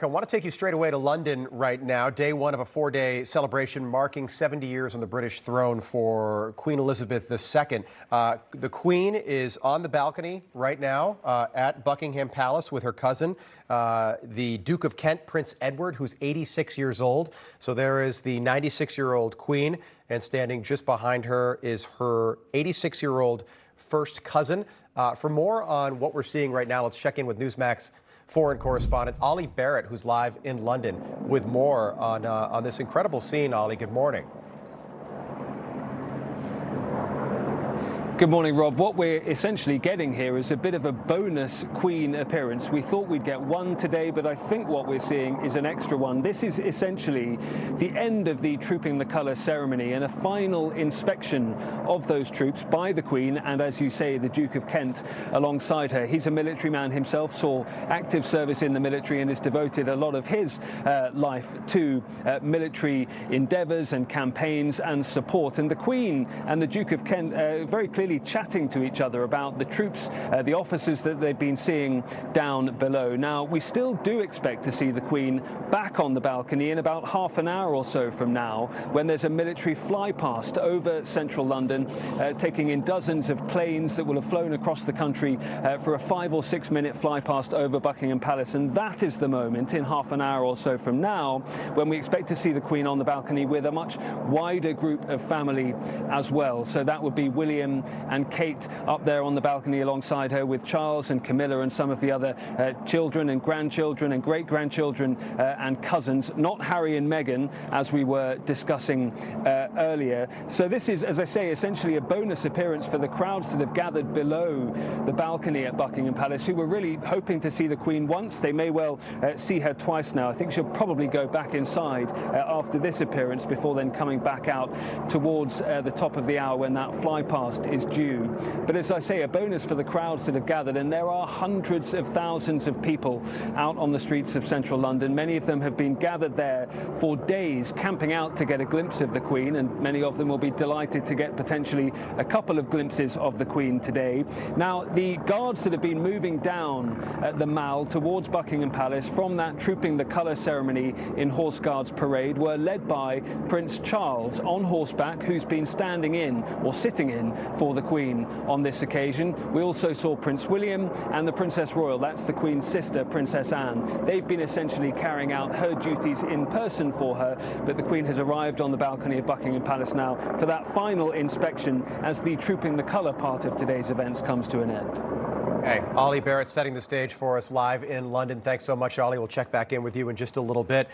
I want to take you straight away to London right now. Day one of a 4-day celebration marking 70 years on the British throne for Queen Elizabeth II. The Queen is on the balcony right now at Buckingham Palace with her cousin, the Duke of Kent, Prince Edward, who's 86 years old. So there is the 96-year-old Queen, and standing just behind her is her 86-year-old first cousin. For more on what we're seeing right now, let's check in with Newsmax foreign correspondent Olly Barratt, who's live in London with more on this incredible scene. Olly, good morning. Good morning, Rob. What we're essentially getting here is a bit of a bonus Queen appearance. We thought we'd get one today, but I think what we're seeing is an extra one. This is essentially the end of the Trooping the Colour ceremony and a final inspection of those troops by the Queen and, as you say, the Duke of Kent alongside her. He's a military man himself, saw active service in the military and has devoted a lot of his life to military endeavours and campaigns and support. And the Queen and the Duke of Kent very clearly chatting to each other about the troops, the officers that they've been seeing down below. Now, we still do expect to see the Queen back on the balcony in about half an hour or so from now, when there's a military flypast over central London, taking in dozens of planes that will have flown across the country for a 5 or 6 minute flypast over Buckingham Palace. And that is the moment in half an hour or so from now when we expect to see the Queen on the balcony with a much wider group of family as well. So that would be William and Kate up there on the balcony alongside her, with Charles and Camilla and some of the other children and grandchildren and great-grandchildren and cousins, not Harry and Meghan, as we were discussing earlier. So this is, as I say, essentially a bonus appearance for the crowds that have gathered below the balcony at Buckingham Palace, who were really hoping to see the Queen once. They may well see her twice now. I think she'll probably go back inside after this appearance before then coming back out towards the top of the hour when that flypast is due. But as I say, a bonus for the crowds that have gathered, and there are hundreds of thousands of people out on the streets of central London. Many of them have been gathered there for days, camping out to get a glimpse of the Queen, and many of them will be delighted to get potentially a couple of glimpses of the Queen today. Now, the guards that have been moving down the Mall towards Buckingham Palace from that Trooping the Colour ceremony in Horse Guards parade were led by Prince Charles on horseback, who's been standing in or sitting in for the Queen on this occasion. We also saw Prince William and the Princess Royal, that's the Queen's sister, Princess Anne. They've been essentially carrying out her duties in person for her, but the Queen has arrived on the balcony of Buckingham Palace now for that final inspection as the Trooping the Colour part of today's events comes to an end. Hey, Olly Barratt setting the stage for us live in London. Thanks so much, Olly. We'll check back in with you in just a little bit.